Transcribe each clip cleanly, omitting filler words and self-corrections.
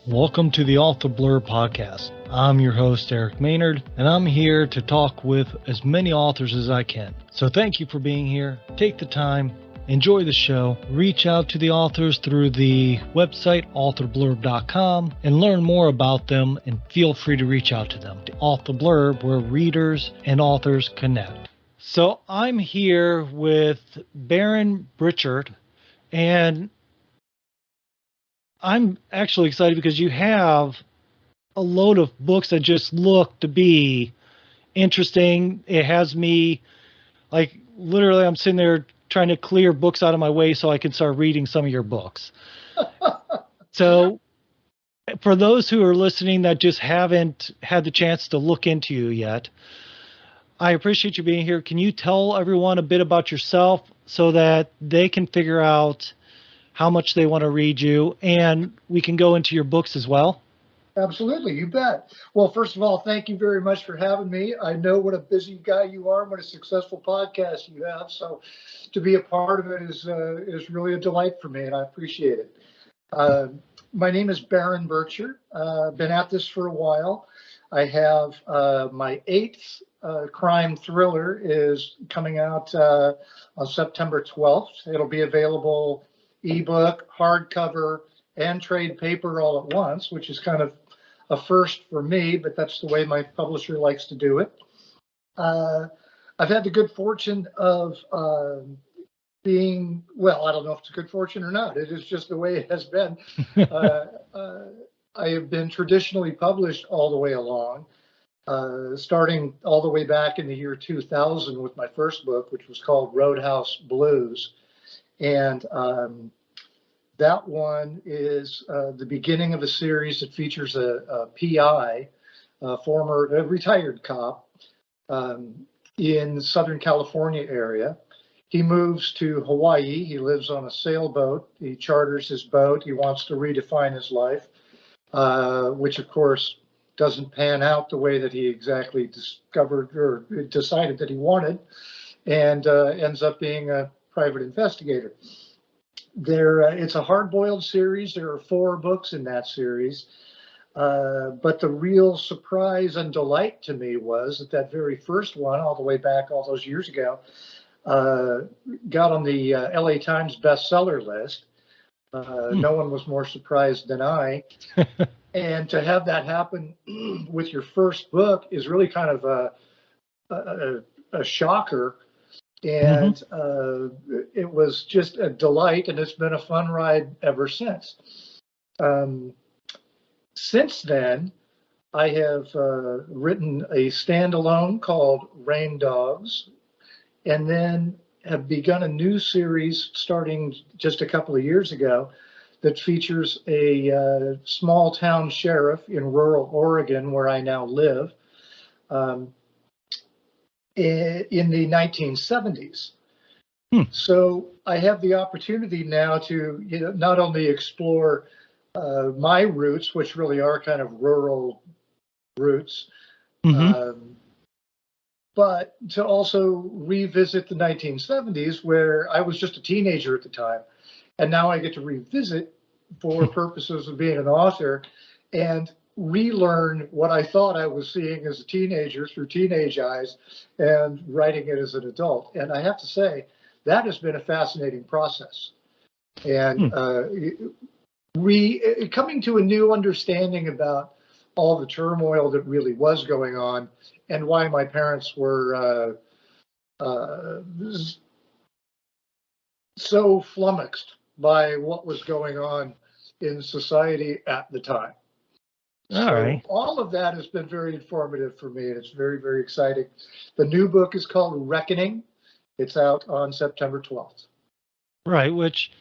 Welcome to the Author Blurb podcast. I'm your host, Eric Maynard, and I'm here to talk with as many authors as I can. So thank you for being here. Take the time, enjoy the show, reach out to the authors through the website authorblurb.com and learn more about them, and feel free to reach out to them. The Author Blurb, where readers and authors connect. So I'm here with Baron Birtcher, and I'm actually excited because you have a load of books that just look to be interesting. It has me, like, literally I'm sitting there trying to clear books out of my way so I can start reading some of your books. So for those who are listening that just haven't had the chance to look into you yet, I appreciate you being here. Can you tell everyone a bit about yourself so that they can figure out how much they want to read you, and we can go into your books as well? Absolutely, you bet. Well, first of all, thank you very much for having me. I know what a busy guy you are and what a successful podcast you have. So to be a part of it is really a delight for me, and I appreciate it. My name is Baron Birtcher. Been at this for a while. I have my 8th crime thriller is coming out on September 12th. It'll be available ebook, hardcover, and trade paper all at once, which is kind of a first for me, but that's the way my publisher likes to do it. I've had the good fortune of being, well, I don't know if it's a good fortune or not. It is just the way it has been. I have been traditionally published all the way along, starting all the way back in the year 2000 with my first book, which was called Roadhouse Blues. And that one is the beginning of a series that features a PI, a retired cop in the Southern California area. He moves to Hawaii. He lives on a sailboat. He charters his boat. He wants to redefine his life, which of course doesn't pan out the way that he exactly discovered or decided that he wanted, and ends up being a private investigator. It's a hard-boiled series. There are 4 books in that series. But the real surprise and delight to me was that very first one, all the way back all those years ago, got on the LA Times bestseller list. No one was more surprised than I. And to have that happen with your first book is really kind of a shocker. And it was just a delight, and it's been a fun ride ever since. Since then, I have written a standalone called Rain Dogs, and then have begun a new series starting just a couple of years ago that features a small town sheriff in rural Oregon, where I now live, in the 1970s. So I have the opportunity now to, not only explore my roots, which really are kind of rural roots, but to also revisit the 1970s, where I was just a teenager at the time. And now I get to revisit for purposes of being an author and relearn what I thought I was seeing as a teenager through teenage eyes and writing it as an adult. And I have to say, that has been a fascinating process. And coming to a new understanding about all the turmoil that really was going on and why my parents were so flummoxed by what was going on in society at the time. All of that has been very informative for me, and it's very, very exciting. The new book is called Reckoning. It's out on September 12th. Right, which,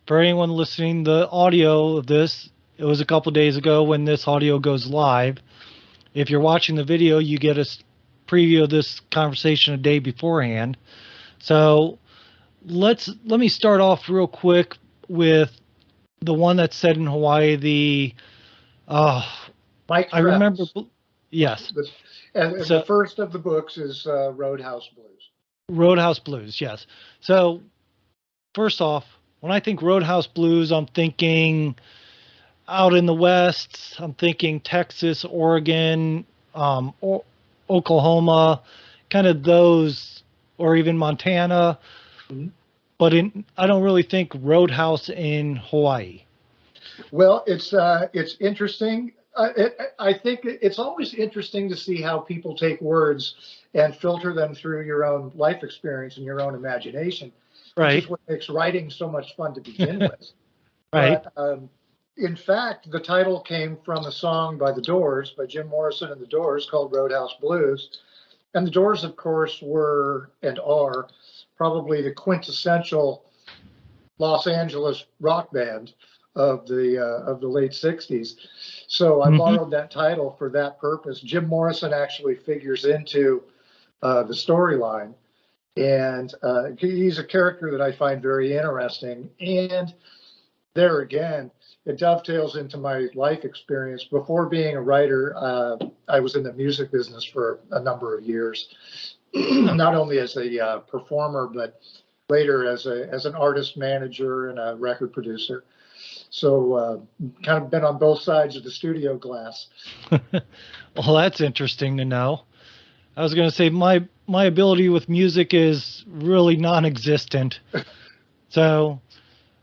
for anyone listening, the audio of this, it was a couple days ago when this audio goes live. If you're watching the video, you get a preview of this conversation a day beforehand. So let me start off real quick with the one that's set in Hawaii, Mike I remember, yes. And so, the first of the books is Roadhouse Blues. Roadhouse Blues, yes. So first off, when I think Roadhouse Blues, I'm thinking out in the West, I'm thinking Texas, Oregon, Oklahoma, kind of those, or even Montana. Mhm. But I don't really think Roadhouse in Hawaii. Well, it's interesting. I think it's always interesting to see how people take words and filter them through your own life experience and your own imagination, which is Right. what makes writing so much fun to begin with. Right. But in fact, the title came from a song by the Doors, by Jim Morrison and the Doors, called Roadhouse Blues. And the Doors, of course, were and are probably the quintessential Los Angeles rock band of the late '60s. So I Hmm. borrowed that title for that purpose. Jim Morrison actually figures into the storyline, and he's a character that I find very interesting. And there again, it dovetails into my life experience. Before being a writer, I was in the music business for a number of years, not only as a performer, but later as an artist manager and a record producer. So kind of been on both sides of the studio glass. Well, that's interesting to know. I was going to say my ability with music is really non-existent. So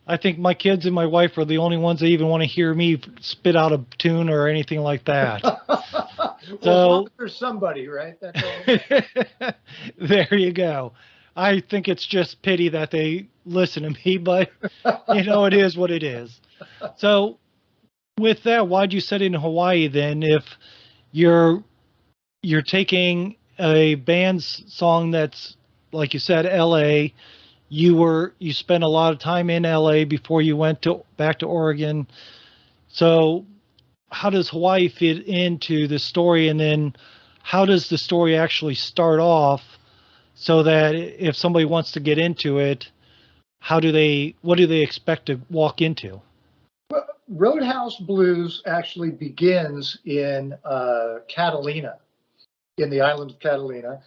I think my kids and my wife are the only ones that even want to hear me spit out a tune or anything like that. Well, as long So as there's somebody, right? That's all. there you go. I think it's just pity that they listen to me, but it is what it is. So with that, why'd you set it in Hawaii then? If you're you're taking a band's song that's like you said, L.A. You spent a lot of time in L.A. before you went to back to Oregon. So how does Hawaii fit into the story, and then how does the story actually start off so that if somebody wants to get into it, what do they expect to walk into? Well, Roadhouse Blues actually begins in Catalina, in the island of Catalina,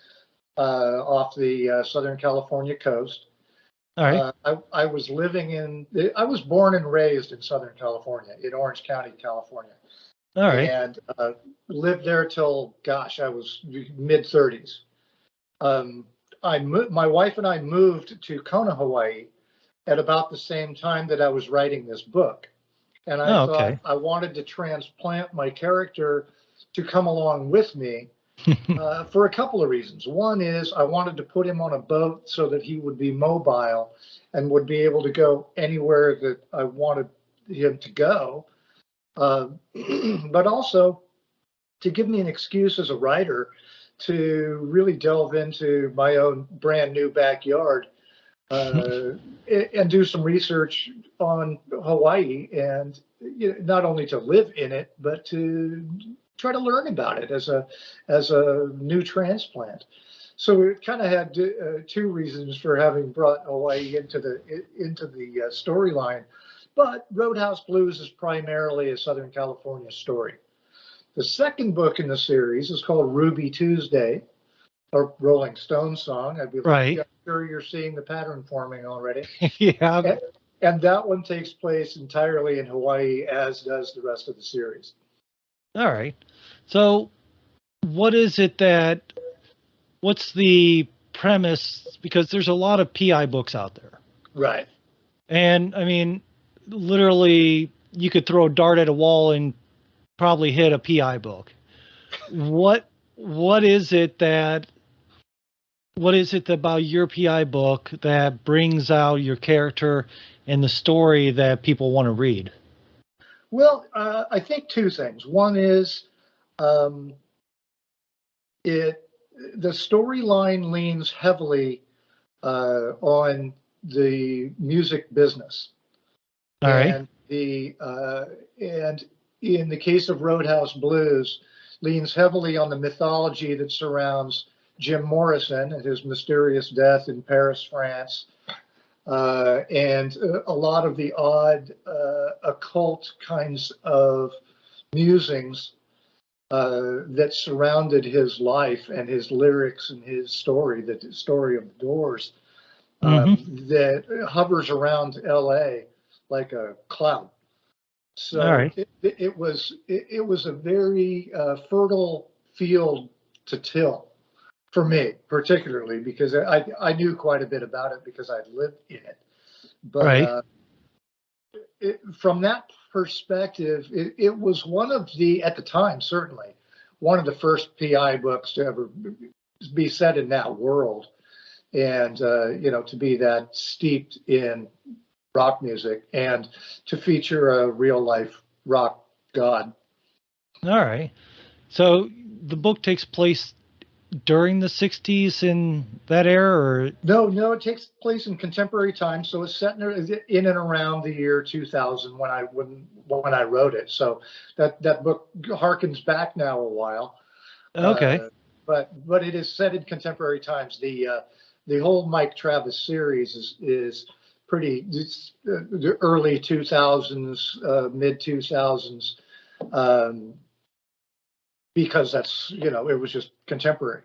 off the Southern California coast. All right. I was I was born and raised in Southern California, in Orange County, California, All right. and lived there till, gosh, I was mid 30s. Um, my wife and I moved to Kona, Hawaii at about the same time that I was writing this book. And I Oh, thought okay. I wanted to transplant my character to come along with me for a couple of reasons. One is I wanted to put him on a boat so that he would be mobile and would be able to go anywhere that I wanted him to go. Uh, but also to give me an excuse as a writer to really delve into my own brand new backyard uh, and do some research on Hawaii, and not only to live in it, but to try to learn about it as a new transplant. So it kind of had two reasons for having brought Hawaii into the storyline. But Roadhouse Blues is primarily a Southern California story. The second book in the series is called Ruby Tuesday, a Rolling Stones song. Right. I'm sure you're seeing the pattern forming already. Yeah. And, and that one takes place entirely in Hawaii, as does the rest of the series. All right. So what is it that what's the premise? Because there's a lot of PI books out there. Right. And I mean, literally, you could throw a dart at a wall and probably hit a PI book. What what is it that what is it about your PI book that brings out your character and the story that people want to read? Well, I think two things. One is um, it the storyline leans heavily on the music business, All right. and and in the case of Roadhouse Blues, leans heavily on the mythology that surrounds Jim Morrison and his mysterious death in Paris, France, and a lot of the odd occult kinds of musings that surrounded his life and his lyrics and his story, the story of the Doors, Mm-hmm. that hovers around L.A. like a cloud. All So right. it was a very fertile field to till for me, particularly because I knew quite a bit about it because I'd lived in it. But Right. from that perspective, it was one of the, at the time, certainly, one of the first PI books to ever be set in that world. And, to be that steeped in rock music and to feature a real life rock god. All right. So the book takes place during the 60s in that era, or No, it takes place in contemporary time, so it's set in and around the year 2000 when I wrote it. So that book harkens back now a while, okay. but it is set in contemporary times. The whole Mike Travis series is pretty the early 2000s, mid 2000s, because that's it was just contemporary.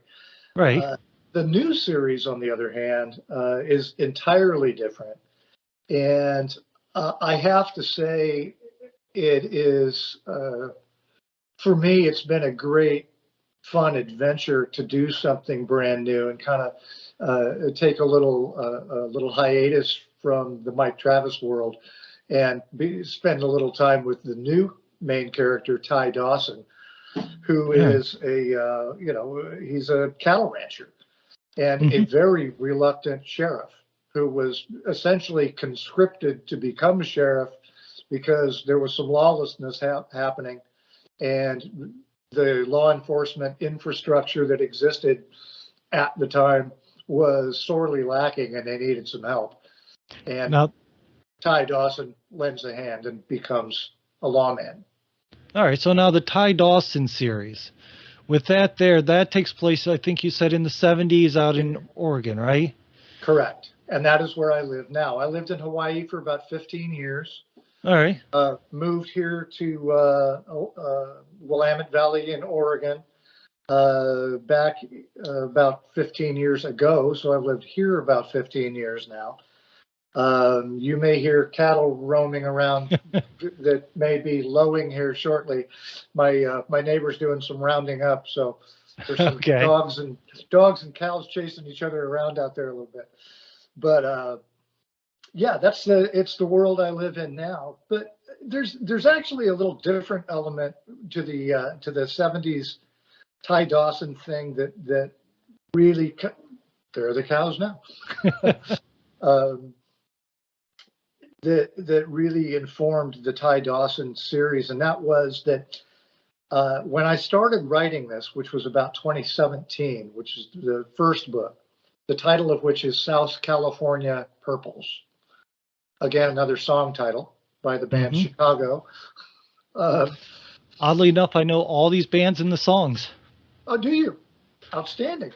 Right. Uh, the new series, on the other hand, is entirely different. And I have to say, it is, for me, it's been a great, fun adventure to do something brand new and kind of take a little hiatus from the Mike Travis world and spend a little time with the new main character, Ty Dawson, who Yeah. is he's a cattle rancher and a Hmm. very reluctant sheriff who was essentially conscripted to become a sheriff because there was some lawlessness happening and the law enforcement infrastructure that existed at the time was sorely lacking and they needed some help. And Now, Ty Dawson lends a hand and becomes a lawman. all right. So now the Ty Dawson series, with that there, that takes place, I think you said in the 70s out in Oregon, right? Correct. And that is where I live now. I lived in Hawaii for about 15 years. All right. Moved here to Willamette Valley in Oregon back about 15 years ago. So I've lived here about 15 years now. You may hear cattle roaming around that may be lowing here shortly. My neighbor's doing some rounding up, so there's some Okay. dogs and cows chasing each other around out there a little bit. But yeah, it's the world I live in now. But there's actually a little different element to the 70s Ty Dawson thing that really there are the cows now. um, that really informed the Ty Dawson series, and that was that when I started writing this, which was about 2017, which is the first book, the title of which is South California Purples. Again, another song title by the band Hmm. Chicago. Uh, Oddly enough, I know all these bands and the songs. oh, do you? Outstanding.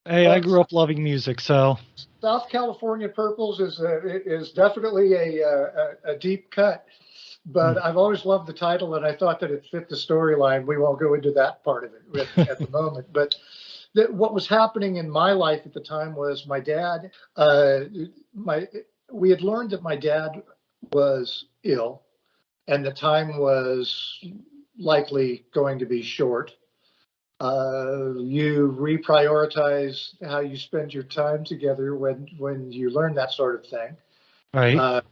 Hey, I Well, grew up loving music, so South California Purples is definitely a deep cut, but I've always loved the title, and I thought that it fit the storyline. We won't go into that part of it at the moment, but what was happening in my life at the time was my dad. We had learned that my dad was ill, and the time was likely going to be short. You reprioritize how you spend your time together when you learn that sort of thing. right.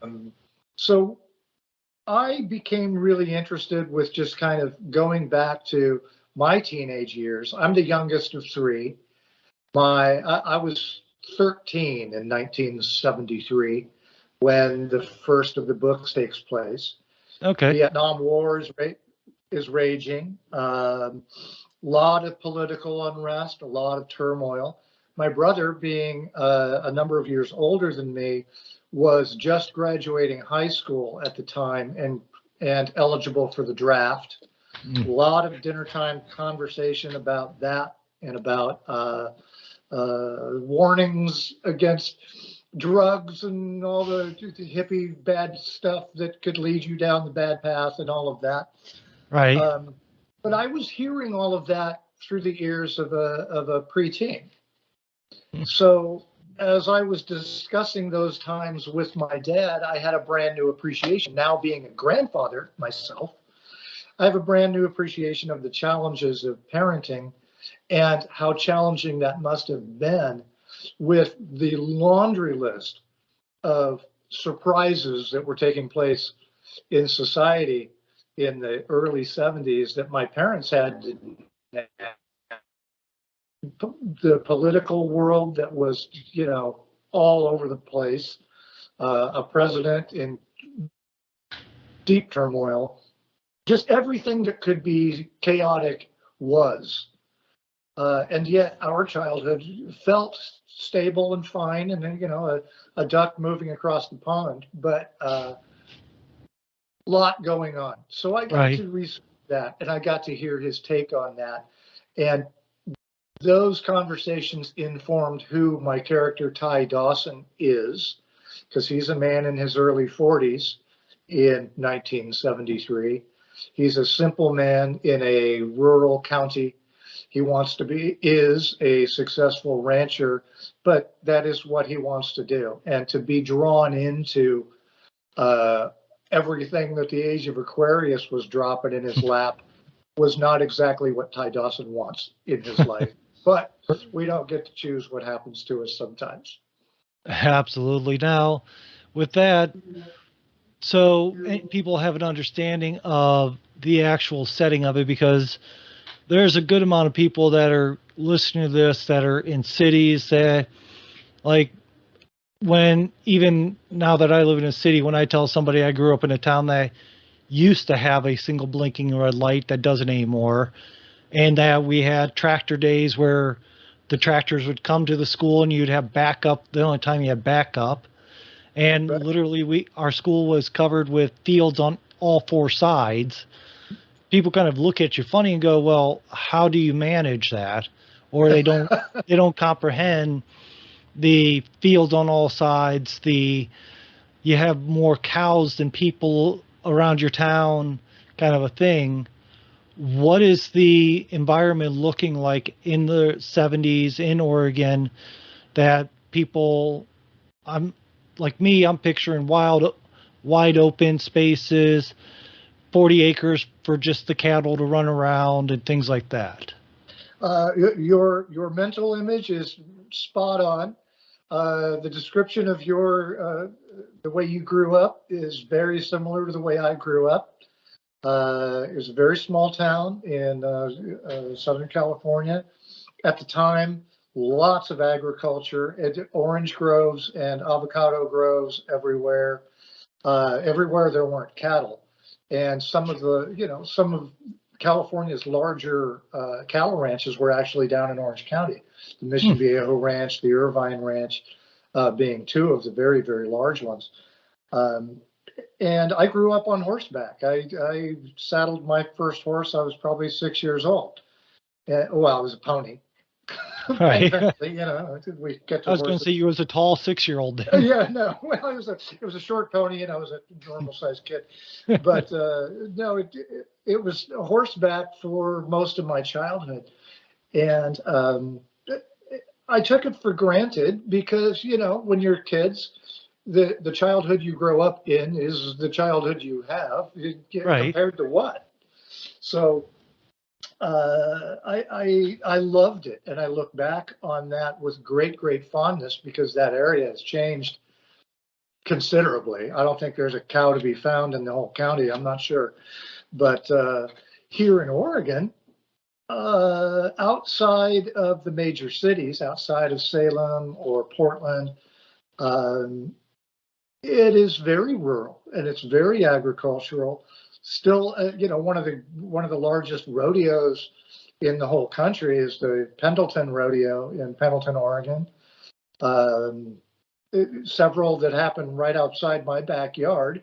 So I became really interested with just kind of going back to my teenage years. I'm the youngest of three. I was 13 in 1973 when the first of the books takes place. Okay. Vietnam War is raging. Lot of political unrest, a lot of turmoil. My brother, being a number of years older than me, was just graduating high school at the time and eligible for the draft. A lot of dinner time conversation about that and about warnings against drugs and all the hippie bad stuff that could lead you down the bad path and all of that. Right. But I was hearing all of that through the ears of a preteen. So as I was discussing those times with my dad, I had a brand new appreciation. Now being a grandfather myself, I have a brand new appreciation of the challenges of parenting and how challenging that must have been with the laundry list of surprises that were taking place in society in the early 70s that my parents had. The political world that was, all over the place, a president in deep turmoil, just everything that could be chaotic was. And yet our childhood felt stable and fine, and then, a duck moving across the pond, but a lot going on. So I got to research that, and I got to hear his take on that. And those conversations informed who my character Ty Dawson is, because he's a man in his early 40s in 1973. He's a simple man in a rural county. He is a successful rancher, but that is what he wants to do. And to be drawn into everything that the age of Aquarius was dropping in his lap was not exactly what Ty Dawson wants in his life. But we don't get to choose what happens to us sometimes. Absolutely. Now, with that, so people have an understanding of the actual setting of it, because there's a good amount of people that are listening to this that are in cities that, like, when even now that I live in a city, when I tell somebody I grew up in a town that used to have a single blinking red light that doesn't anymore, and that we had tractor days where the tractors would come to the school and you'd have backup, the only time you had backup. And literally our school was covered with fields on all four sides. People kind of look at you funny and go, well, how do you manage that? Or they don't comprehend the fields on all sides. You have more cows than people around your town, kind of a thing. What is the environment looking like in the 70s in Oregon that people, I'm picturing wide open spaces, 40 acres for just the cattle to run around and things like that? Your mental image is spot on. The description of the way you grew up is very similar to the way I grew up. It was a very small town in Southern California. At the time, lots of agriculture, orange groves and avocado groves everywhere. Everywhere there weren't cattle. And some of California's larger cattle ranches were actually down in Orange County. The Mission Viejo Ranch, the Irvine Ranch, being two of the very, very large ones. And I grew up on horseback. I saddled my first horse. I was probably 6 years old. Well, it was a pony. Right. We get to I was going to say you was a tall 6-year-old then. Yeah, no. Well, it was a short pony, and I was a normal sized kid. But no, it was a horseback for most of my childhood, and I took it for granted because when you're kids, the childhood you grow up in is the childhood you have, compared to what. So I loved it, and I look back on that with great, great fondness because that area has changed considerably. I don't think there's a cow to be found in the whole county. I'm not sure, but here in Oregon, outside of the major cities, outside of Salem or Portland, it is very rural and it's very agricultural. Still, one of the largest rodeos in the whole country is the Pendleton Rodeo in Pendleton, Oregon. Several that happen right outside my backyard.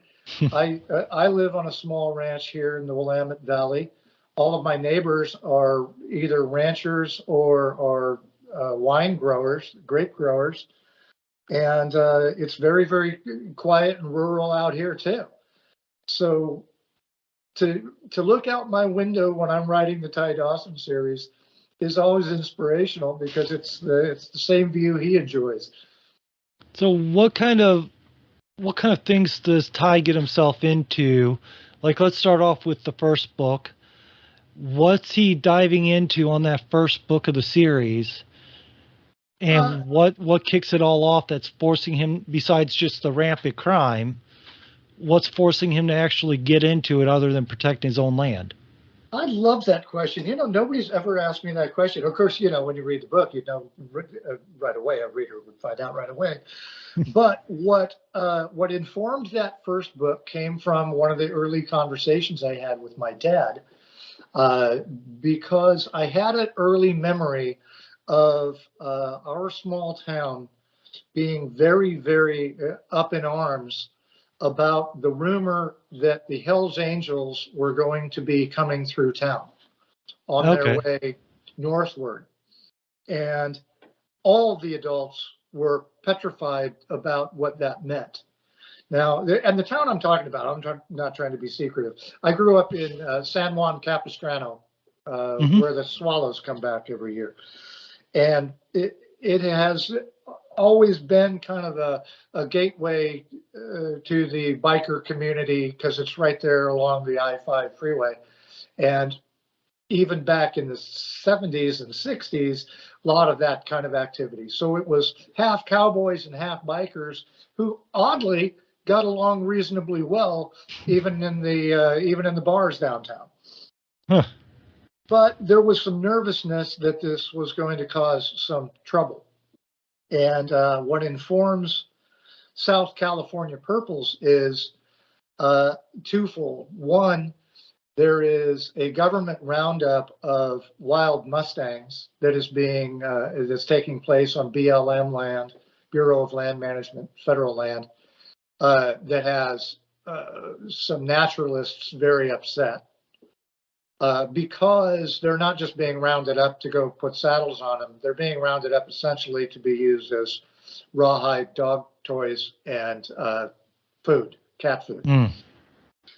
I live on a small ranch here in the Willamette Valley. All of my neighbors are either ranchers or wine growers, grape growers. And it's very, very quiet and rural out here too. So to look out my window when I'm writing the Ty Dawson series is always inspirational because it's the same view he enjoys. So what kind of things does Ty get himself into? Like, let's start off with the first book. What's he diving into on that first book of the series? Uh, And what kicks it all off that's forcing him, besides just the rampant crime, what's forcing him to actually get into it other than protecting his own land? I love that question. Nobody's ever asked me that question. Of course, when you read the book, right away. A reader would find out right away. But what informed that first book came from one of the early conversations I had with my dad, uh, because I had an early memory of our small town being very, very up in arms about the rumor that the Hells Angels were going to be coming through town on their Okay. way northward. And all the adults were petrified about what that meant. Now, and the town I'm talking about, not trying to be secretive. I grew up in San Juan Capistrano, Hmm. where the swallows come back every year. And it has always been kind of a gateway to the biker community because it's right there along the I-5 freeway. And even back in the 70s and 60s, a lot of that kind of activity. So it was half cowboys and half bikers who oddly got along reasonably well, even in the bars downtown. Huh. But there was some nervousness that this was going to cause some trouble. And what informs South California Purples is twofold. One, there is a government roundup of wild Mustangs that is that's taking place on BLM land, Bureau of Land Management, federal land, that has some naturalists very upset because they're not just being rounded up to go put saddles on them. They're being rounded up essentially to be used as rawhide dog toys and food, cat food. Mm.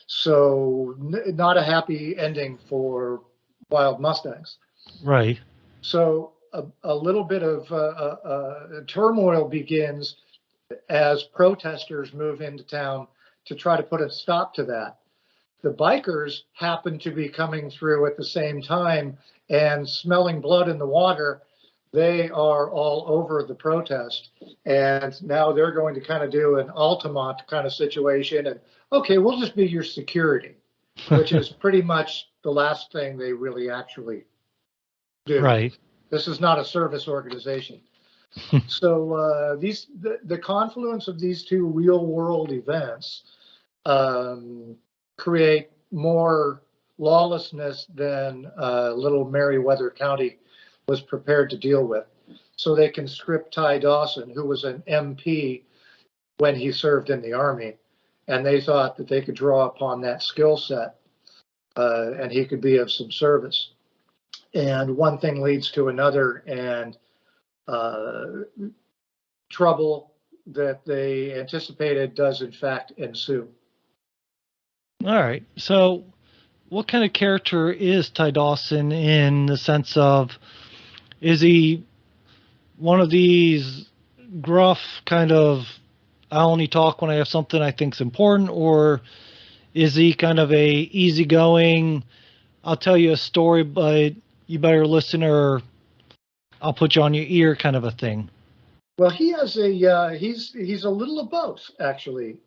So not a happy ending for wild Mustangs. Right. So a little bit of turmoil begins as protesters move into town to try to put a stop to that. The bikers happen to be coming through at the same time and smelling blood in the water. They are all over the protest. And now they're going to kind of do an Altamont kind of situation. And okay, we'll just be your security, which is pretty much the last thing they really actually do. Right. This is not a service organization. So the confluence of these two real world events create more lawlessness than little Meriwether County was prepared to deal with. So they conscript Ty Dawson, who was an MP when he served in the Army, and they thought that they could draw upon that skill set and he could be of some service. And one thing leads to another, and trouble that they anticipated does in fact ensue. All right. So, what kind of character is Ty Dawson in the sense of, is he one of these gruff kind of, I only talk when I have something I think's important, or is he kind of a easygoing, I'll tell you a story, but you better listen or I'll put you on your ear kind of a thing? Well, he has he's a little of both actually,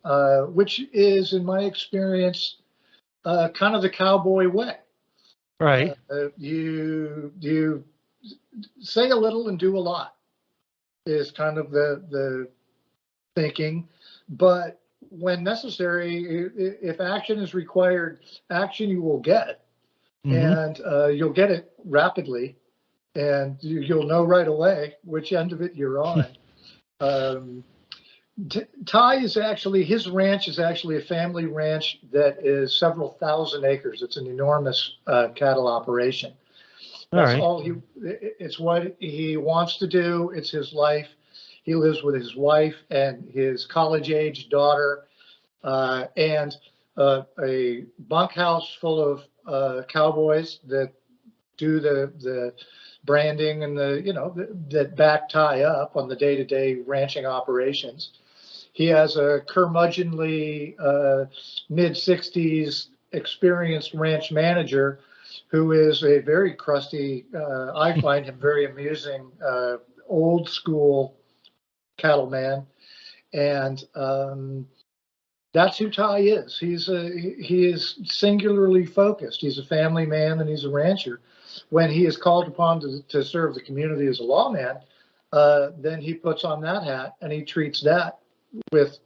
which is in my experience kind of the cowboy way. Right. You say a little and do a lot is kind of the thinking, but when necessary, if action is required, action you will get, Mm-hmm. and you'll get it rapidly, and you'll know right away which end of it you're on. Um, Ty is actually, his ranch is actually a family ranch that is several thousand acres. It's an enormous cattle operation. All That's right. all it's what he wants to do. It's his life. He lives with his wife and his college age daughter, and a bunkhouse full of cowboys that do the branding and that back Ty up on the day-to-day ranching operations. He has a curmudgeonly mid-60s experienced ranch manager who is a very crusty, I find him very amusing, old school cattleman. And that's who Ty is. He is singularly focused. He's a family man and he's a rancher. When he is called upon to serve the community as a lawman, then he puts on that hat and he treats that with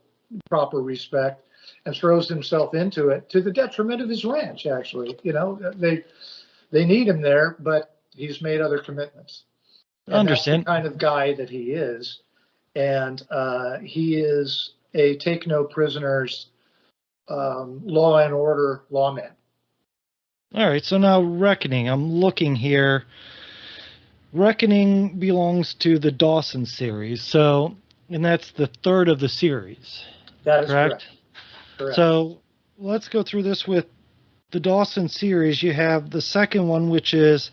proper respect and throws himself into it to the detriment of his ranch. Actually, they need him there, but he's made other commitments. I understand. That's the kind of guy that he is, and he is a take no prisoners, law and order lawman. All right, so now Reckoning. I'm looking here. Reckoning belongs to the Dawson series, and that's the third of the series. That is correct. So let's go through this with the Dawson series. You have the second one, which is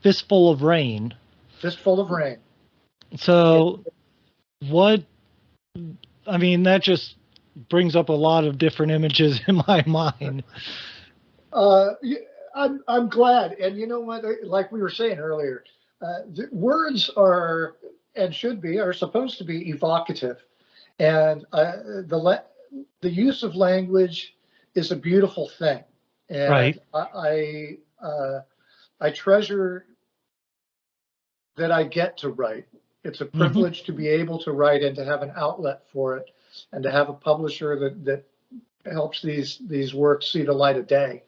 Fistful of Rain. Fistful of Rain. So that just brings up a lot of different images in my mind. I'm glad. And you know what, like we were saying earlier, the words are and are supposed to be evocative. And the use of language is a beautiful thing. And right. I treasure that I get to write. It's a privilege to be able to write and to have an outlet for it and to have a publisher that helps these works see the light of day.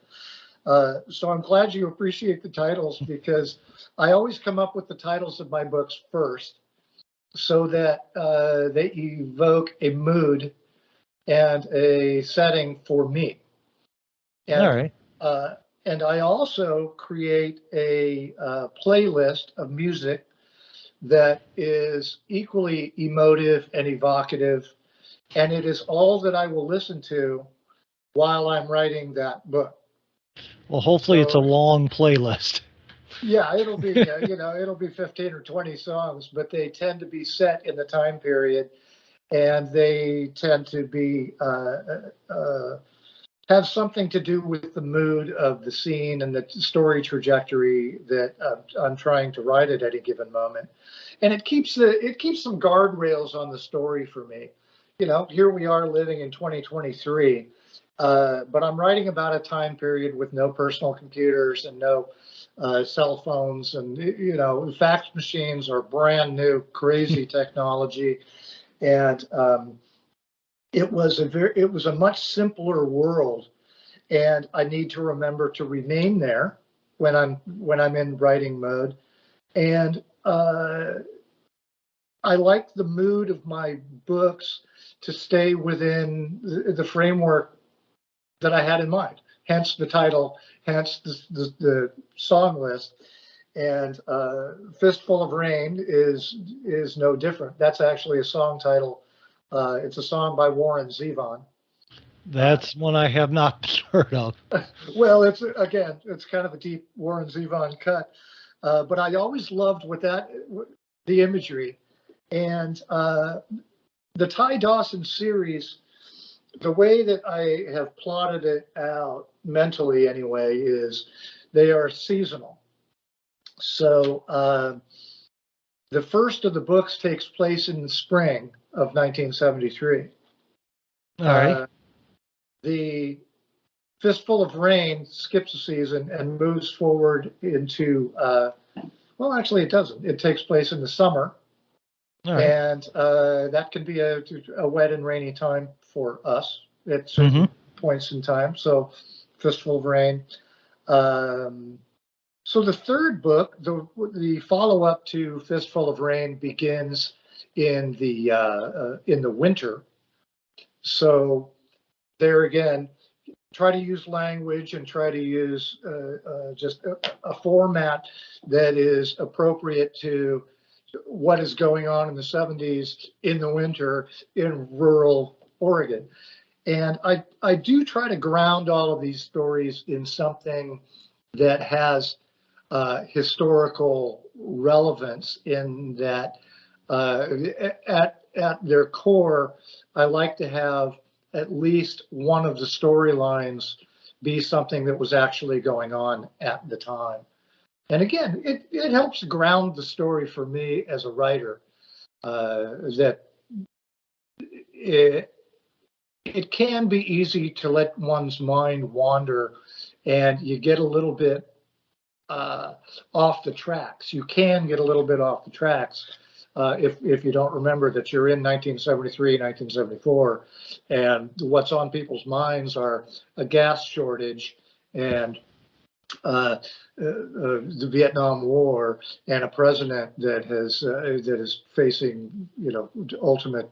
So I'm glad you appreciate the titles, because I always come up with the titles of my books first so that they evoke a mood and a setting for me. And, all right. And I also create a playlist of music that is equally emotive and evocative, and it is all that I will listen to while I'm writing that book. Well, hopefully it's a long playlist. Yeah, it'll be it'll be 15 or 20 songs, but they tend to be set in the time period, and they tend to be have something to do with the mood of the scene and the story trajectory that I'm trying to write at any given moment. And it keeps some guardrails on the story for me. Here we are living in 2023, but I'm writing about a time period with no personal computers and no cell phones, and fax machines are brand new, crazy technology, and it was a much simpler world, and I need to remember to remain there when I'm in writing mode. And I like the mood of my books to stay within the framework that I had in mind. Hence the title, hence the song list. And Fistful of Rain is no different. That's actually a song title. It's a song by Warren Zevon. That's one I have not heard of. Well, it's kind of a deep Warren Zevon cut. But I always loved the imagery. And the Ty Dawson series, the way that I have plotted it out mentally anyway, is they are seasonal. So the first of the books takes place in the spring of 1973. All right. The Fistful of Rain skips a season and moves forward into, well, actually it doesn't. It takes place in the summer. All right. And that can be a wet and rainy time for us at certain points in time. So Fistful of Rain. So the third book, the follow-up to Fistful of Rain, begins in the winter. So there again, try to use language and try to use just a format that is appropriate to what is going on in the 70s in the winter in rural Oregon. And I do try to ground all of these stories in something that has historical relevance in that at their core, I like to have at least one of the storylines be something that was actually going on at the time. And again, it helps ground the story for me as a writer, that it can be easy to let one's mind wander, and you get a little bit off the tracks. You can get a little bit off the tracks if you don't remember that you're in 1973, 1974, and what's on people's minds are a gas shortage and the Vietnam War and a president that is facing, ultimate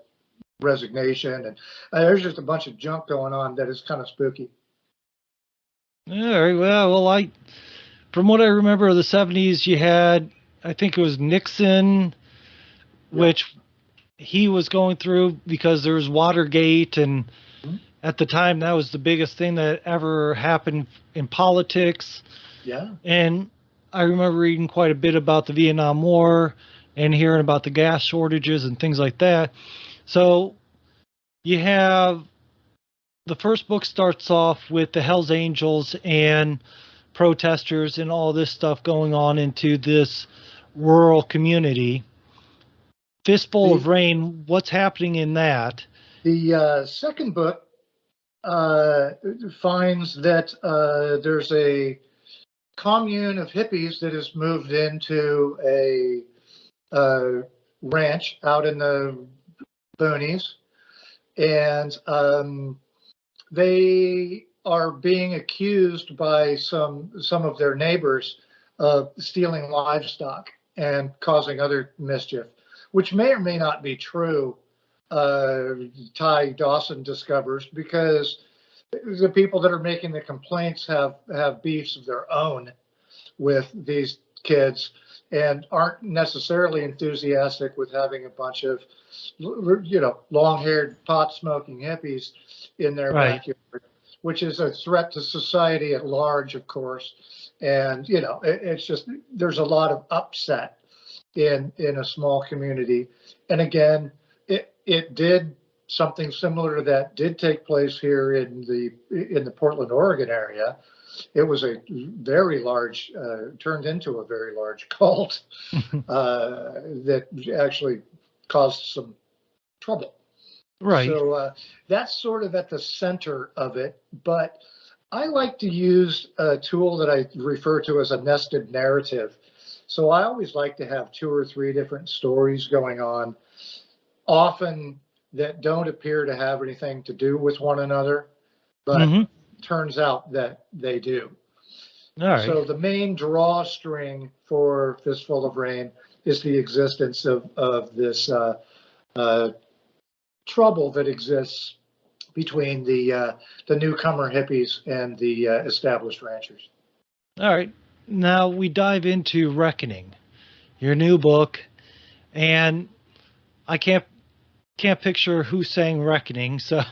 resignation, and there's just a bunch of junk going on that is kind of spooky. All right. Well, from what I remember of the 70s, you had, I think it was Nixon, which he was going through because there was Watergate, and at the time that was the biggest thing that ever happened in politics. Yeah. And I remember reading quite a bit about the Vietnam War and hearing about the gas shortages and things like that. So you have the first book starts off with the Hells Angels and protesters and all this stuff going on into this rural community. Fistful of Rain, what's happening in that? The second book finds that there's a commune of hippies that has moved into a ranch out in the boonies, and they are being accused by some of their neighbors of stealing livestock and causing other mischief, which may or may not be true. Ty Dawson discovers, because the people that are making the complaints have beefs of their own with these kids and aren't necessarily enthusiastic with having a bunch of, long-haired, pot-smoking hippies in their backyard, which is a threat to society at large, of course. And, it's just, there's a lot of upset in a small community. And again, it did something similar to that did take place here in the Portland, Oregon area. It was a very large, turned into a very large cult that actually caused some trouble. Right. So that's sort of at the center of it. But I like to use a tool that I refer to as a nested narrative. So I always like to have 2 or 3 different stories going on, often that don't appear to have anything to do with one another, but turns out that they do. All right. So the main drawstring for Fistful of Rain is the existence of this trouble that exists between the newcomer hippies and the established ranchers. All right. Now we dive into Reckoning, your new book, and I can't picture who sang Reckoning, so.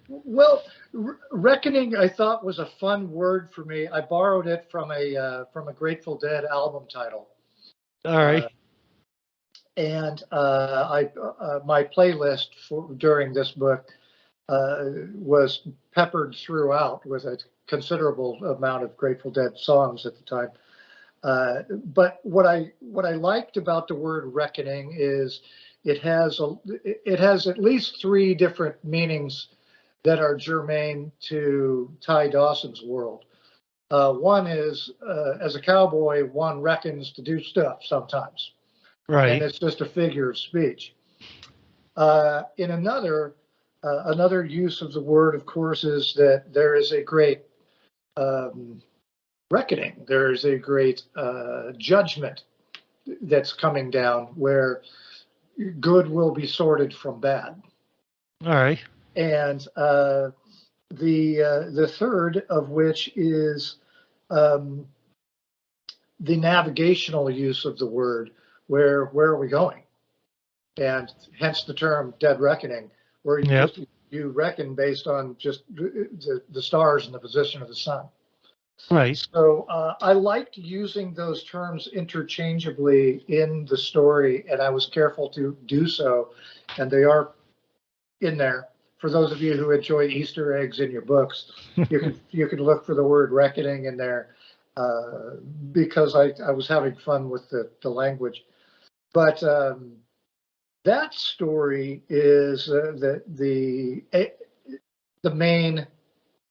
Well, Reckoning I thought was a fun word for me. I borrowed it from a Grateful Dead album title. All right. And my playlist during this book was peppered throughout with a considerable amount of Grateful Dead songs at the time. But what I liked about the word reckoning is it has at least 3 different meanings that are germane to Ty Dawson's world. One is, as a cowboy, one reckons to do stuff sometimes. Right. And it's just a figure of speech. In another use of the word, of course, is that there is a great reckoning. There is a great judgment that's coming down where good will be sorted from bad. All right. And the third of which is the navigational use of the word. Where are we going? And hence the term dead reckoning, where you reckon based on just the stars and the position of the sun. Right. So I liked using those terms interchangeably in the story, and I was careful to do so. And they are in there. For those of you who enjoy Easter eggs in your books, you could look for the word reckoning in there, because I was having fun with the language. But that story is the main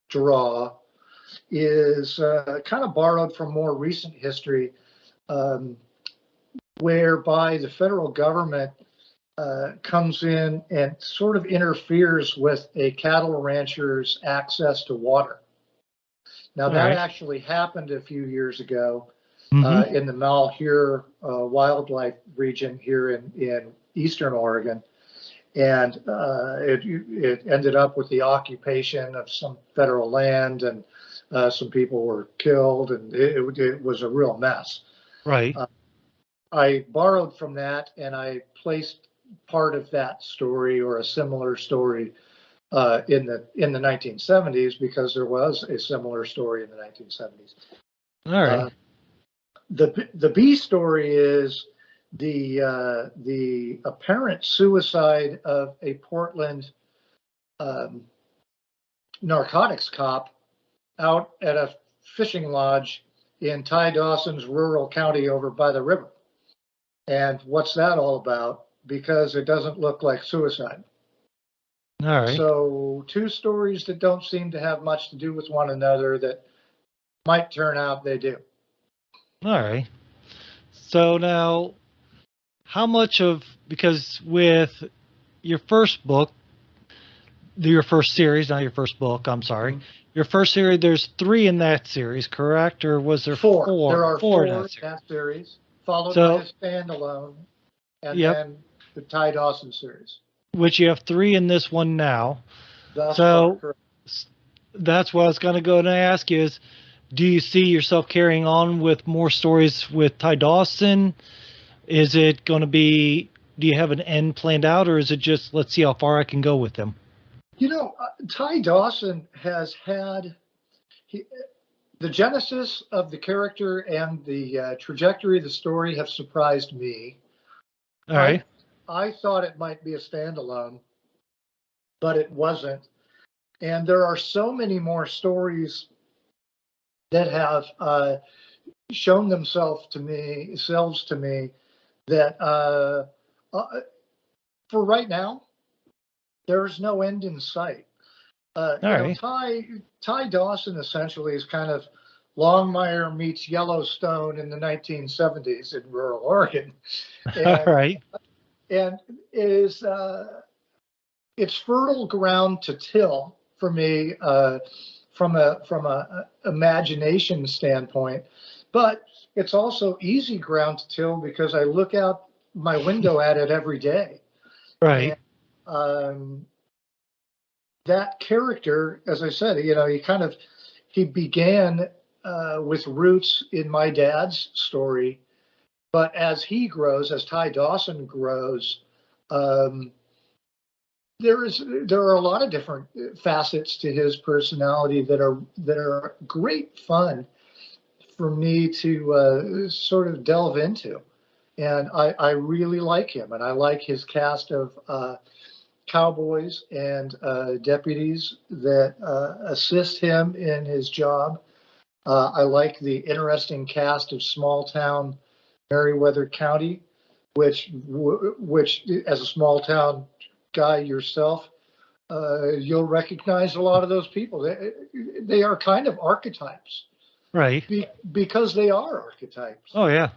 draw is kind of borrowed from more recent history, um, whereby the federal government comes in and sort of interferes with a cattle rancher's access to water. Now, All that right. actually happened a few years ago Mm-hmm. in the Malheur wildlife region here in eastern Oregon. And it ended up with the occupation of some federal land, and some people were killed, and it was a real mess. Right. I borrowed from that, and I placed part of that story or a similar story in the 1970s, because there was a similar story in the 1970s. All right. The B story is the apparent suicide of a Portland um, narcotics cop out at a fishing lodge in Ty Dawson's rural county over by the river. And what's that all about? Because it doesn't look like suicide. All right. So, two stories that don't seem to have much to do with one another that might turn out they do. All right. So now, how much of, because with your first book, your first series, not your first book, I'm sorry, your first series, there's 3 in that series, correct? Or was there 4? There are 4 in in that series. that series, followed So, by a standalone, and yep, then the Ty Dawson series. which you have 3 in this one now. Thus So far, that's what I was going to go and ask you is, do you see yourself carrying on with more stories with Ty Dawson? Is it going to be, do you have an end planned out, or is it just, let's see how far I can go with him? Ty Dawson has had the genesis of the character and the trajectory of the story have surprised me. All right. I thought it might be a standalone, but it wasn't. And there are so many more stories that have shown themselves to me that for right now, there's no end in sight. All right. Ty Dawson essentially is kind of Longmire meets Yellowstone in the 1970s in rural Oregon, All and right. and is it's fertile ground to till for me from a imagination standpoint, but it's also easy ground to till because I look out my window at it every day. Right. And that character, as I said, he began with roots in my dad's story, but as he grows, as Ty Dawson grows, there are a lot of different facets to his personality that are great fun for me to sort of delve into, and I really like him, and I like his cast of cowboys and deputies that assist him in his job. I like the interesting cast of small town Meriwether County, which as a small town guy yourself, you'll recognize a lot of those people. They are kind of archetypes, Right. because they are archetypes. Oh yeah.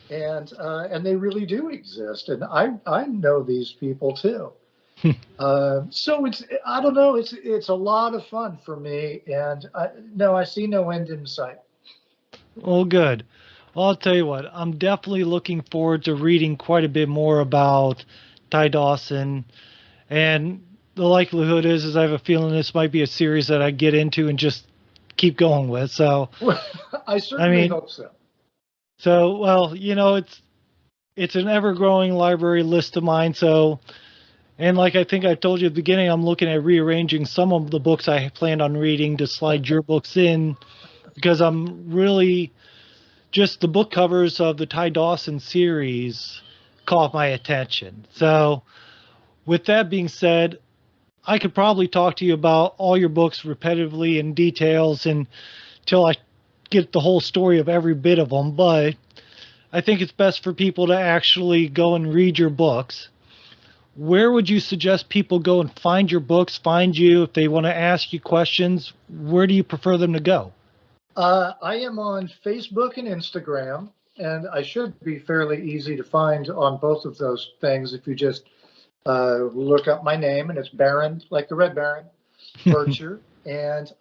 And they really do exist, and I know these people too. So I don't know, it's a lot of fun for me, and I see no end in sight. Well, good. Well, I'll tell you what, I'm definitely looking forward to reading quite a bit more about Ty Dawson. And the likelihood is I have a feeling this might be a series that I get into and just keep going with. So, I certainly hope so. So, well, it's an ever growing library list of mine. So, and like I think I told you at the beginning, I'm looking at rearranging some of the books I planned on reading to slide your books in because I'm really just the book covers of the Ty Dawson series caught my attention. So with that being said, I could probably talk to you about all your books repetitively in details until I get the whole story of every bit of them, but I think it's best for people to actually go and read your books. Where would you suggest people go and find your books, find you if they want to ask you questions? Where do you prefer them to go? I am on Facebook and Instagram, and I should be fairly easy to find on both of those things if you just look up my name, and it's Baron, like the Red Baron, Birtcher, and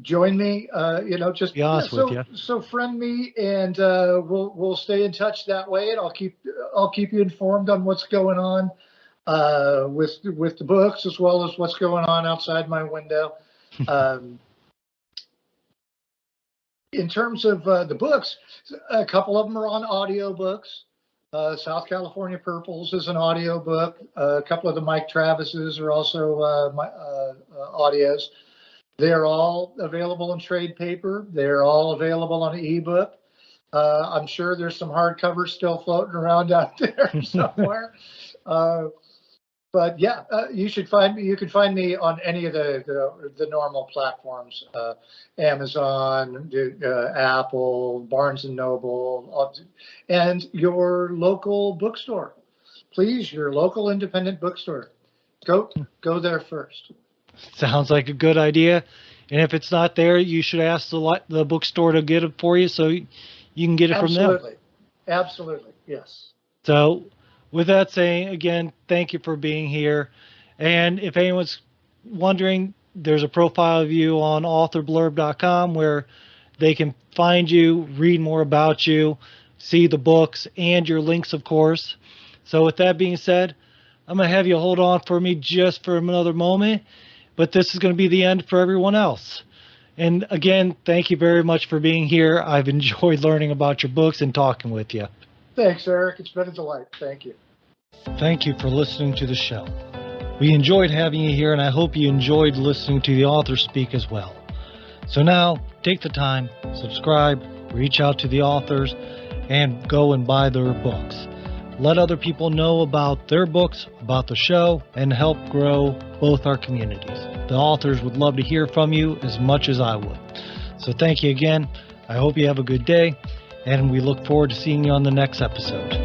join me. Just be honest with you. So friend me, and we'll stay in touch that way, and I'll keep you informed on what's going on with the books as well as what's going on outside my window. In terms of the books, a couple of them are on audiobooks. South California Purples is an audiobook. A couple of the Mike Travis's are also audios. They're all available in trade paper. They're all available on ebook. I'm sure there's some hardcovers still floating around out there somewhere. But yeah, you should find me. You can find me on any of the normal platforms: Amazon, Apple, Barnes and Noble, and your local bookstore. Please, your local independent bookstore. Go there first. Sounds like a good idea. And if it's not there, you should ask the bookstore to get it for you so you can get it from them. Absolutely, yes. So with that saying, again, thank you for being here. And if anyone's wondering, there's a profile of you on authorblurb.com where they can find you, read more about you, see the books, and your links, of course. So with that being said, I'm going to have you hold on for me just for another moment, but this is going to be the end for everyone else. And again, thank you very much for being here. I've enjoyed learning about your books and talking with you. Thanks, Eric. It's been a delight. Thank you. Thank you for listening to the show. We enjoyed having you here, and I hope you enjoyed listening to the author speak as well. So now, take the time, subscribe, reach out to the authors, and go and buy their books. Let other people know about their books, about the show, and help grow both our communities. The authors would love to hear from you as much as I would. So thank you again. I hope you have a good day, and we look forward to seeing you on the next episode.